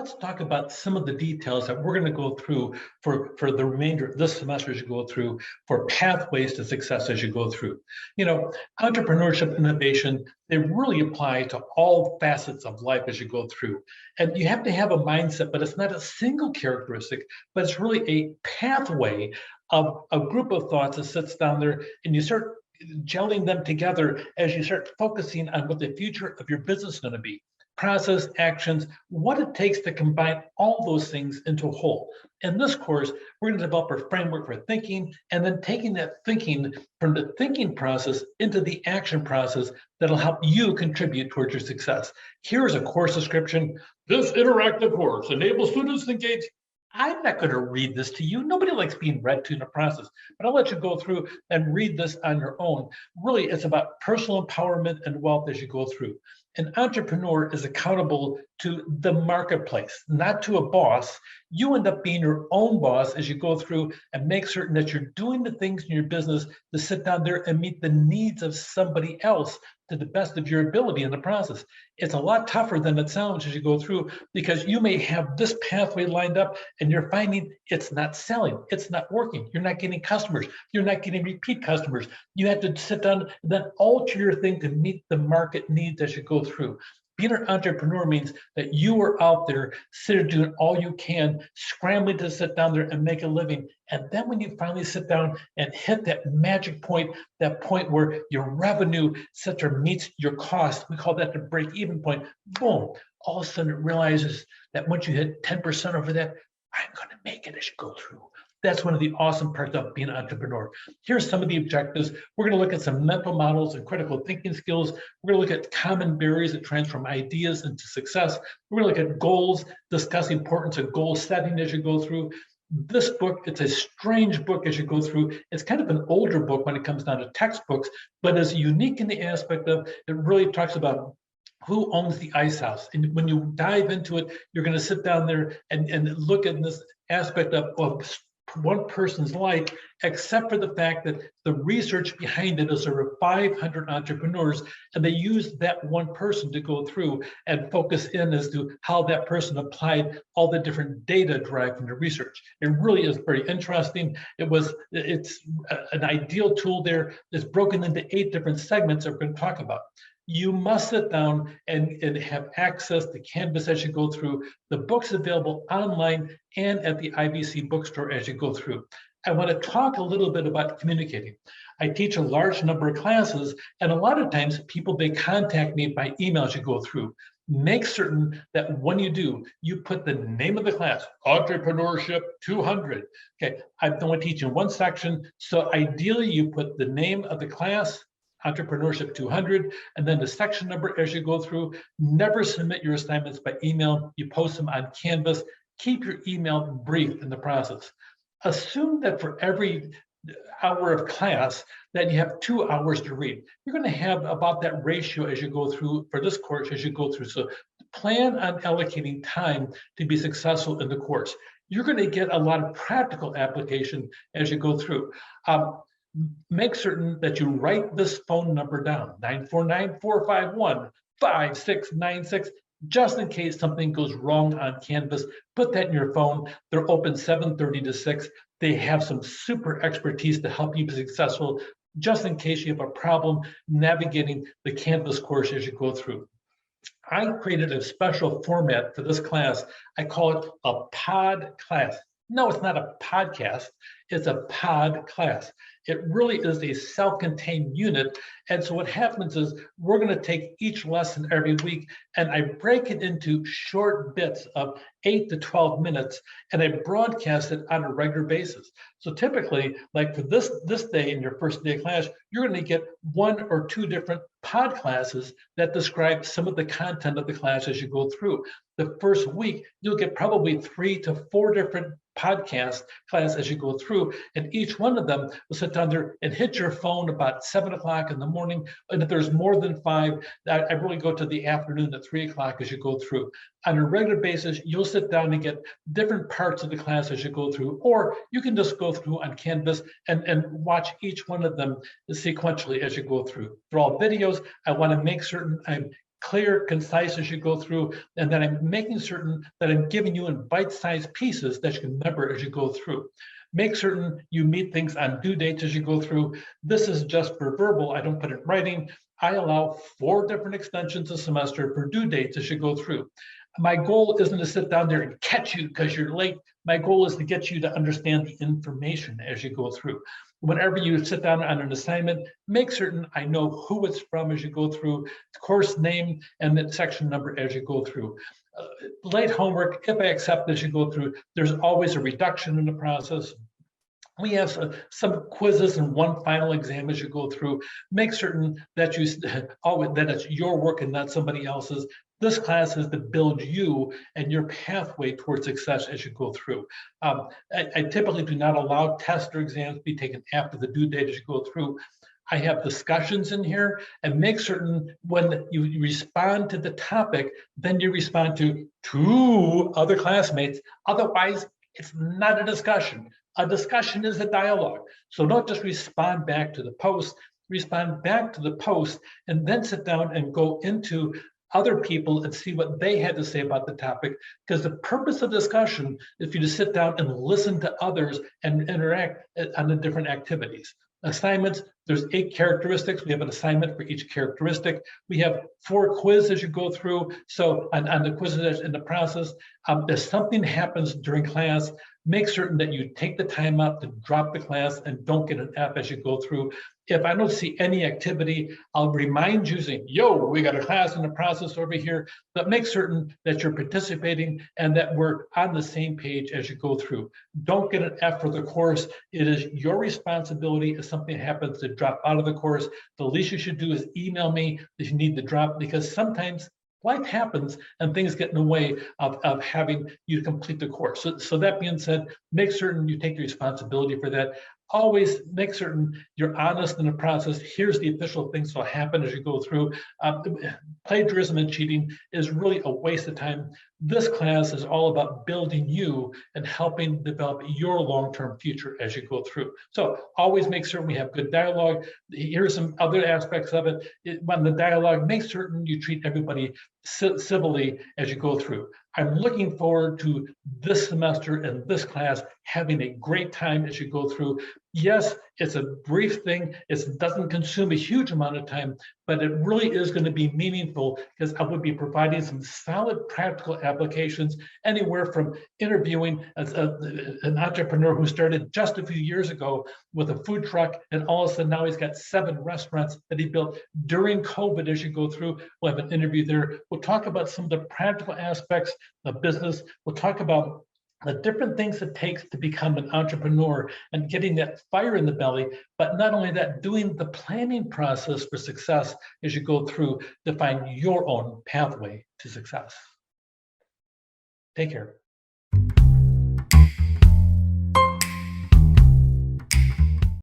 let's talk about some of the details that we're going to go through for the remainder of this semester as you go through for pathways to success as you go through. You know, entrepreneurship, innovation, they really apply to all facets of life as you go through. And you have to have a mindset, but it's not a single characteristic, but it's really a pathway of a group of thoughts that sits down there, and you start gelling them together as you start focusing on what the future of your business is going to be. Process, actions, what it takes to combine all those things into a whole. In this course, we're going to develop a framework for thinking, and then taking that thinking from the thinking process into the action process that'll help you contribute towards your success. Here's a course description. This interactive course enables students to engage. I'm not going to read this to you. Nobody likes being read to in the process, but I'll let you go through and read this on your own. Really, it's about personal empowerment and wealth as you go through. An entrepreneur is accountable to the marketplace, not to a boss. You end up being your own boss as you go through and make certain that you're doing the things in your business to sit down there and meet the needs of somebody else to the best of your ability in the process. It's a lot tougher than it sounds as you go through, because you may have this pathway lined up and you're finding it's not selling, it's not working, you're not getting customers, you're not getting repeat customers. You have to sit down and then alter your thing to meet the market needs as you go through. Being an entrepreneur means that you are out there, sitting doing all you can, scrambling to sit down there and make a living. And then when you finally sit down and hit that magic point, that point where your revenue sits or meets your cost, we call that the break-even point, boom, all of a sudden it realizes that once you hit 10% over that, I'm going to make it as you go through. That's one of the awesome parts of being an entrepreneur. Here's some of the objectives. We're going to look at some mental models and critical thinking skills. We're going to look at common barriers that transform ideas into success. We're going to look at goals, discuss the importance of goal setting as you go through. This book, it's a strange book as you go through. It's kind of an older book when it comes down to textbooks, but is unique in the aspect of it really talks about who owns the ice house. And when you dive into it, you're going to sit down there and look at this aspect of one person's life, except for the fact that the research behind it is over 500 entrepreneurs, and they use that one person to go through and focus in as to how that person applied all the different data derived from the research. It really is very interesting. It's an ideal tool there. It's broken into 8 different segments that we're going to talk about. You must sit down and have access to Canvas as you go through. The book's available online and at the IBC bookstore as you go through. I want to talk a little bit about communicating. I teach a large number of classes, and a lot of times people, they contact me by email as you go through. Make certain that when you do, you put the name of the class, Entrepreneurship 200. Okay, I'm only teaching one section, so ideally you put the name of the class, Entrepreneurship 200, and then the section number as you go through. Never submit your assignments by email. You post them on Canvas. Keep your email brief in the process. Assume that for every hour of class that you have 2 hours to read. You're going to have about that ratio as you go through for this course as you go through. So plan on allocating time to be successful in the course. You're going to get a lot of practical application as you go through. Make certain that you write this phone number down, 949-451-5696, just in case something goes wrong on Canvas. Put that in your phone. They're open 7:30 to 6. They have some super expertise to help you be successful, just in case you have a problem navigating the Canvas course as you go through. I created a special format for this class. I call it a pod class. No, it's not a podcast. It's a pod class. It really is a self-contained unit. And so what happens is we're going to take each lesson every week, and I break it into short bits of 8 to 12 minutes, and I broadcast it on a regular basis. So typically, like for this day in your first day of class, you're going to get 1 or 2 different pod classes that describe some of the content of the class as you go through. The first week, you'll get probably 3 to 4 different podcast class as you go through, and each one of them will sit down there and hit your phone about 7 o'clock in the morning. And if there's more than 5, I really go to the afternoon at 3 o'clock as you go through. On a regular basis, you'll sit down and get different parts of the class as you go through, or you can just go through on Canvas and watch each one of them sequentially as you go through. They're all videos. I want to make certain I'm clear, concise as you go through, and then I'm making certain that I'm giving you in bite-sized pieces that you can remember as you go through. Make certain you meet things on due dates as you go through. This is just for verbal. I don't put it in writing. I allow 4 different extensions a semester for due dates as you go through. My goal isn't to sit down there and catch you because you're late. My goal is to get you to understand the information as you go through. Whenever you sit down on an assignment, make certain I know who it's from as you go through, the course name and the section number as you go through. Late homework, if I accept as you go through, there's always a reduction in the process. We have some quizzes and one final exam as you go through. Make certain that that it's your work and not somebody else's. This class is to build you and your pathway towards success as you go through. I typically do not allow tests or exams to be taken after the due date as you go through. I have discussions in here, and make certain when you respond to the topic, then you respond to 2 other classmates. Otherwise, it's not a discussion. A discussion is a dialogue. So don't just respond back to the post, respond back to the post, and then sit down and go into other people and see what they had to say about the topic. Because the purpose of discussion is for you to sit down and listen to others and interact on the different activities. Assignments, there's 8 characteristics. We have an assignment for each characteristic. We have 4 quizzes as you go through. So on the quizzes in the process, if something happens during class, make certain that you take the time out to drop the class and don't get an F as you go through. If I don't see any activity, I'll remind you saying, yo, we got a class in the process over here, but make certain that you're participating and that we're on the same page as you go through. Don't get an F for the course. It is your responsibility if something happens to drop out of the course. The least you should do is email me if you need to drop, because sometimes life happens and things get in the way of having you complete the course. So that being said, make certain you take the responsibility for that. Always make certain you're honest in the process. Here's the official things that will happen as you go through. Plagiarism and cheating is really a waste of time. This class is all about building you and helping develop your long-term future as you go through. So always make certain we have good dialogue. Here's some other aspects of it. When the dialogue, make certain you treat everybody civilly as you go through. I'm looking forward to this semester and this class having a great time as you go through. Yes, it's a brief thing. It doesn't consume a huge amount of time, but it really is going to be meaningful because I would be providing some solid practical applications, anywhere from interviewing as an entrepreneur who started just a few years ago with a food truck, and all of a sudden now he's got 7 restaurants that he built during COVID as you go through. We'll have an interview there. We'll talk about some of the practical aspects of business. We'll talk about the different things it takes to become an entrepreneur and getting that fire in the belly, but not only that, doing the planning process for success as you go through to find your own pathway to success. Take care.